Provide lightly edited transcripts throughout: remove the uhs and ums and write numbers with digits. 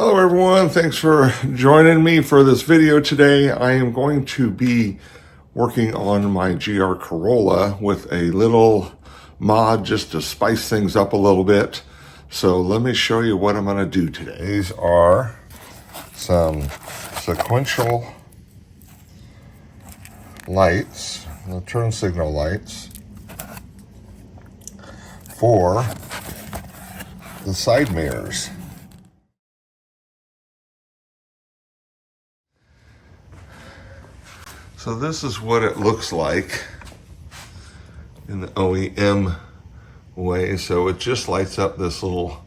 Hello everyone, thanks for joining me for this video today. I am going to be working on my GR Corolla with a little mod just to spice things up a little bit. So let me show you what I'm going to do today. These are some sequential lights, the turn signal lights for the side mirrors. So this is what it looks like in the OEM way. So it just lights up this little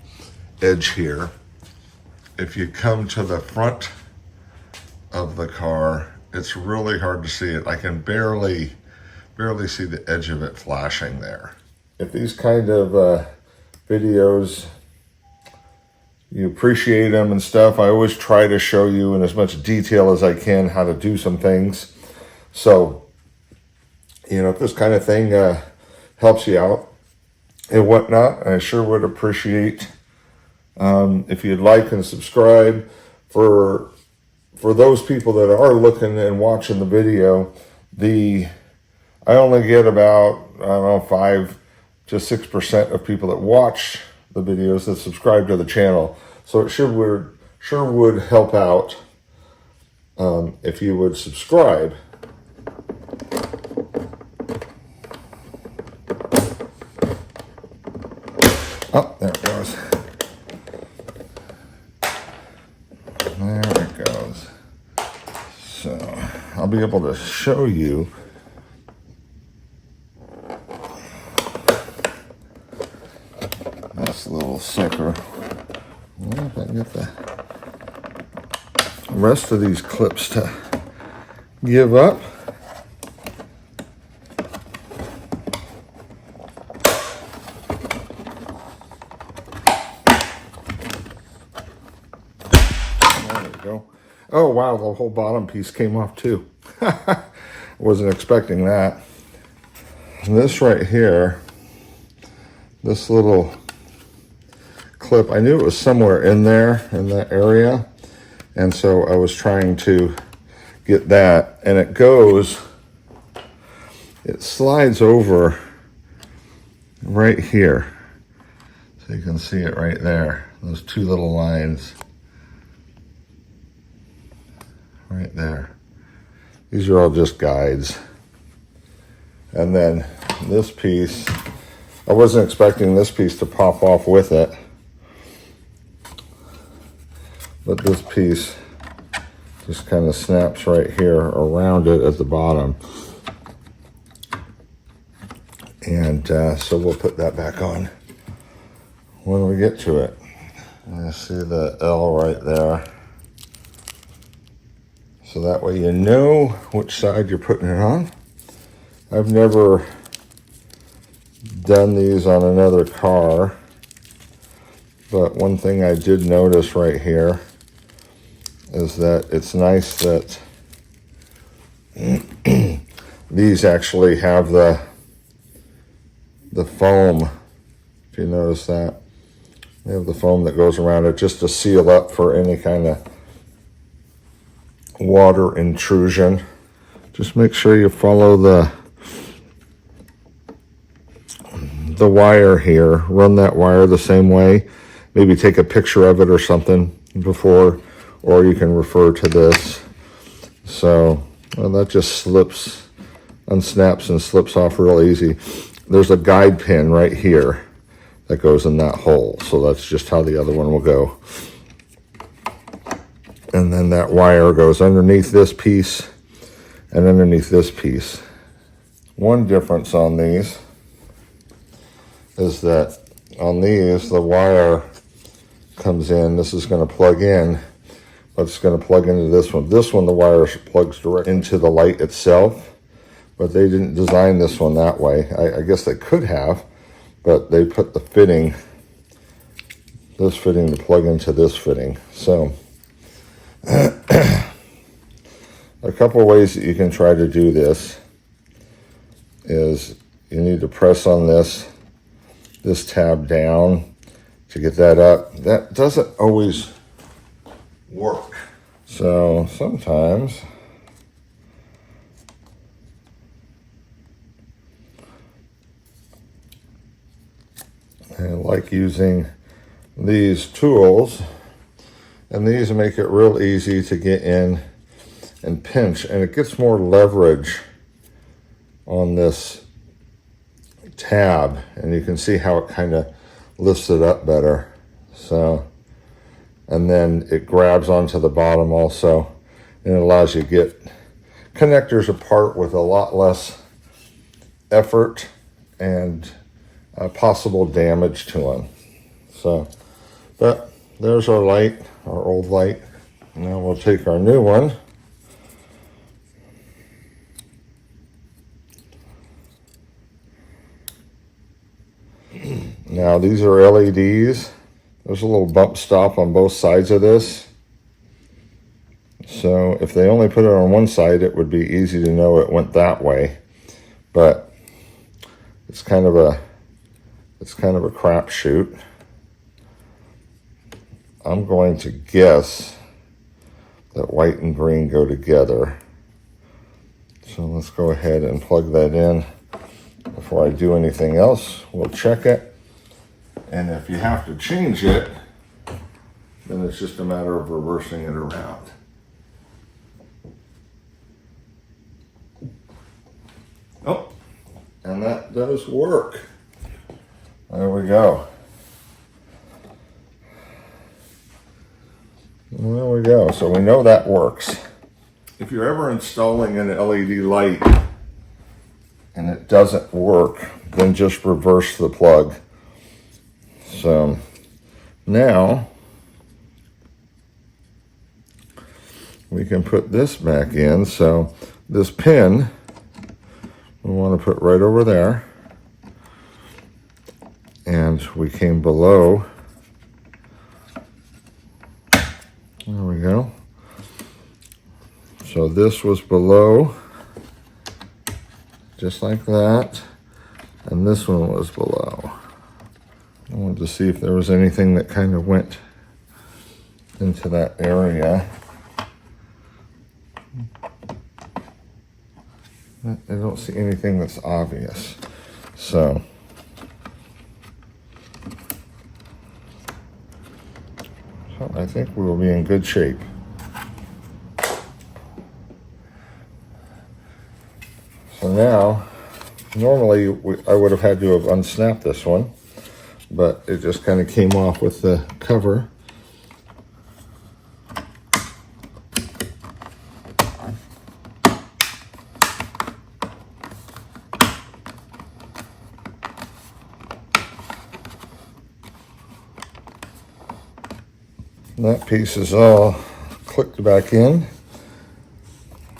edge here. If you come to the front of the car, it's really hard to see it. I can barely see the edge of it flashing there. If these kind of videos, you appreciate them and stuff, I always try to show you in as much detail as I can how to do some things. So, you know, if this kind of thing helps you out and whatnot, I sure would appreciate if you'd like and subscribe. For those people that are looking and watching the video, I only get about, I don't know, 5 to 6% of people that watch the videos that subscribe to the channel. So it sure would help out if you would subscribe. Oh, there it goes. There it goes. So I'll be able to show you this little sucker. Well, if I can get the rest of these clips to give up. Oh, wow, the whole bottom piece came off too. Wasn't expecting that. And this right here, this little clip, I knew it was somewhere in there, in that area. And so I was trying to get that. And it slides over right here. So you can see it right there, those two little lines. Right there. These are all just guides. And then this piece, I wasn't expecting this piece to pop off with it. But this piece just kind of snaps right here around it at the bottom. And so we'll put that back on when we get to it. I see the L right there. So that way you know which side you're putting it on. I've never done these on another car, but one thing I did notice right here is that it's nice that these actually have the foam. If you notice that, they have the foam that goes around it just to seal up for any kind of water intrusion. Just make sure you follow the wire here. Run that wire the same way. Maybe take a picture of it or something before, or you can refer to this. So that just unsnaps and slips off real easy. There's a guide pin right here that goes in that hole. So that's just how the other one will go. And then that wire goes underneath this piece and underneath this piece. One difference on these is that on these, the wire comes in. This is going to plug in, but it's going to plug into this one. This one, the wire plugs directly into the light itself, but they didn't design this one that way. I guess they could have, but they put this fitting to plug into this fitting. So a couple of ways that you can try to do this is you need to press on this tab down to get that up. That doesn't always work. So sometimes I like using these tools, and these make it real easy to get in and pinch, and it gets more leverage on this tab, and you can see how it kind of lifts it up better. So, and then it grabs onto the bottom also, and it allows you to get connectors apart with a lot less effort and possible damage to them. So, but there's our light, our old light. Now we'll take our new one. Now these are LEDs. There's a little bump stop on both sides of this. So if they only put it on one side, it would be easy to know it went that way. But it's kind of a crapshoot. I'm going to guess that white and green go together. So let's go ahead and plug that in. Before I do anything else, we'll check it. And if you have to change it, then it's just a matter of reversing it around. Oh, and that does work. There we go. There we go. So we know that works. If you're ever installing an LED light and it doesn't work, then just reverse the plug. So now we can put this back in. So this pin we want to put right over there, and we came below. There we go. So this was below, just like that, and this one was below. I wanted to see if there was anything that kind of went into that area. I don't see anything that's obvious. So I think we will be in good shape. So now, normally I would have had to have unsnapped this one, but it just kind of came off with the cover. That piece is all clicked back in.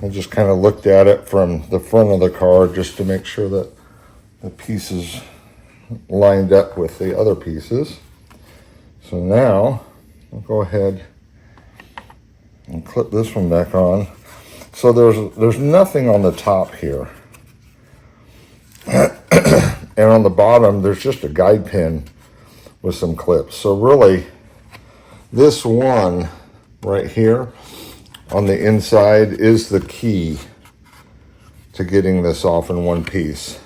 I just kind of looked at it from the front of the car just to make sure that the pieces lined up with the other pieces. So now I'll go ahead and clip this one back on. So there's nothing on the top here. And on the bottom there's just a guide pin with some clips. So really this one right here on the inside is the key to getting this off in one piece.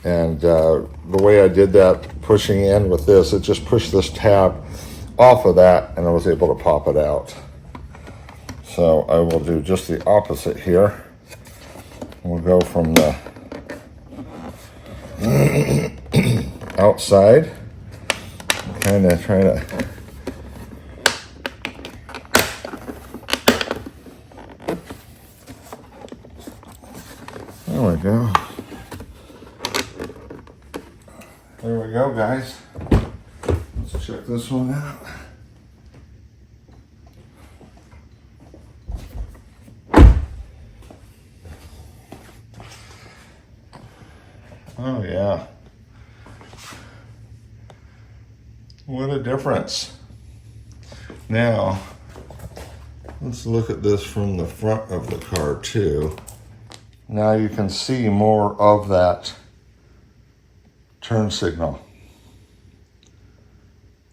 And the way I did that, pushing in with this, it just pushed this tab off of that and I was able to pop it out. So I will do just the opposite here. We'll go from the outside, kind of try to there we go. There we go, guys. Let's check this one out. Oh yeah. What a difference. Now, let's look at this from the front of the car too. Now you can see more of that turn signal.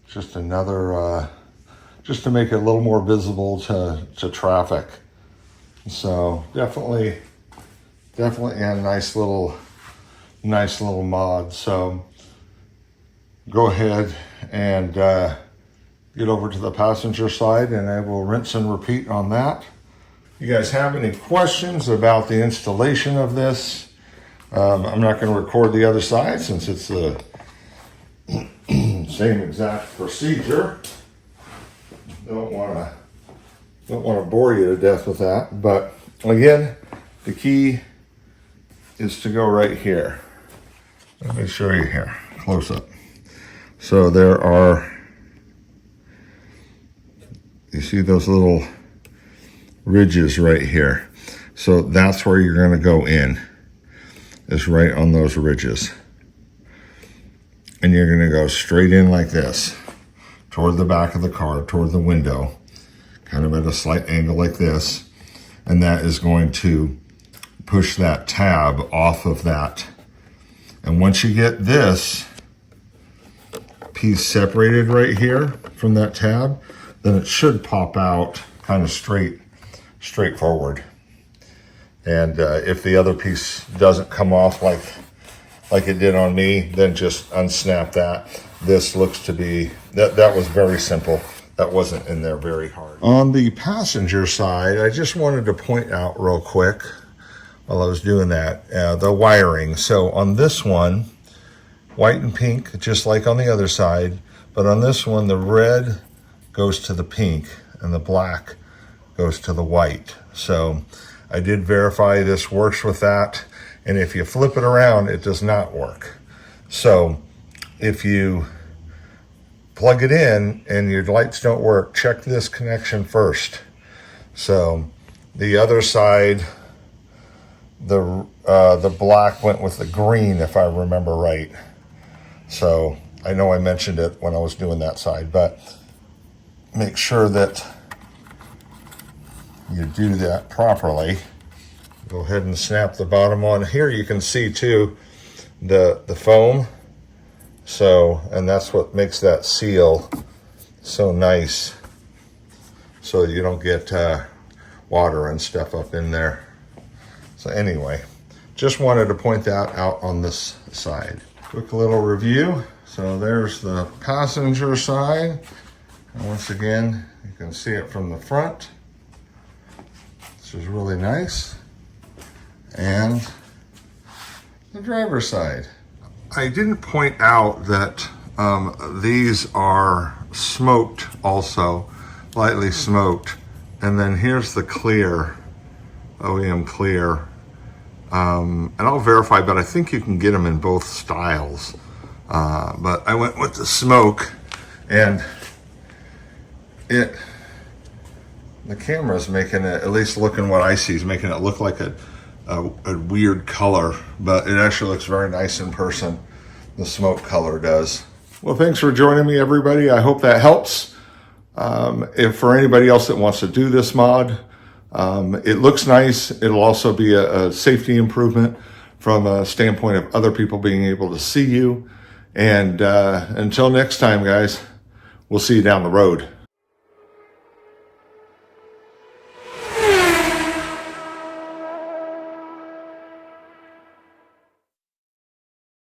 Just another just to make it a little more visible to traffic. So definitely a nice little mod. So go ahead and get over to the passenger side, and I will rinse and repeat on that. You guys have any questions about the installation of this? I'm not going to record the other side since it's the same exact procedure. Don't want to bore you to death with that, but again, the key is to go right here. Let me show you here, close up. So there are, you see those little ridges right here. So that's where you're going to go in, is right on those ridges. And you're going to go straight in like this, toward the back of the car, toward the window, kind of at a slight angle like this. And that is going to push that tab off of that. And once you get this piece separated right here from that tab, then it should pop out kind of straightforward. And if the other piece doesn't come off like it did on me, then just unsnap that. This looks to be, that was very simple. That wasn't in there very hard. On the passenger side, I just wanted to point out real quick while I was doing that, the wiring. So on this one, white and pink, just like on the other side, but on this one, the red goes to the pink and the black goes to the white. So I did verify this works with that. And if you flip it around, it does not work. So if you plug it in and your lights don't work, check this connection first. So the other side, the black went with the green, if I remember right. So I know I mentioned it when I was doing that side, but make sure that you do that properly. Go ahead and snap the bottom on. Here you can see too the foam. So, and that's what makes that seal so nice, so you don't get water and stuff up in there. So anyway, just wanted to point that out on this side. Quick little review. So there's the passenger side. And once again, you can see it from the front. This is really nice. And the driver's side. I didn't point out that these are smoked also, lightly smoked. And then here's the clear, OEM clear. And I'll verify, but I think you can get them in both styles. But I went with the smoke, and the camera's making it, at least looking what I see, is making it look like a weird color, but it actually looks very nice in person. The smoke color does. Well, thanks for joining me, everybody. I hope that helps. If for anybody else that wants to do this mod, it looks nice. It'll also be a safety improvement from a standpoint of other people being able to see you. And until next time, guys, we'll see you down the road.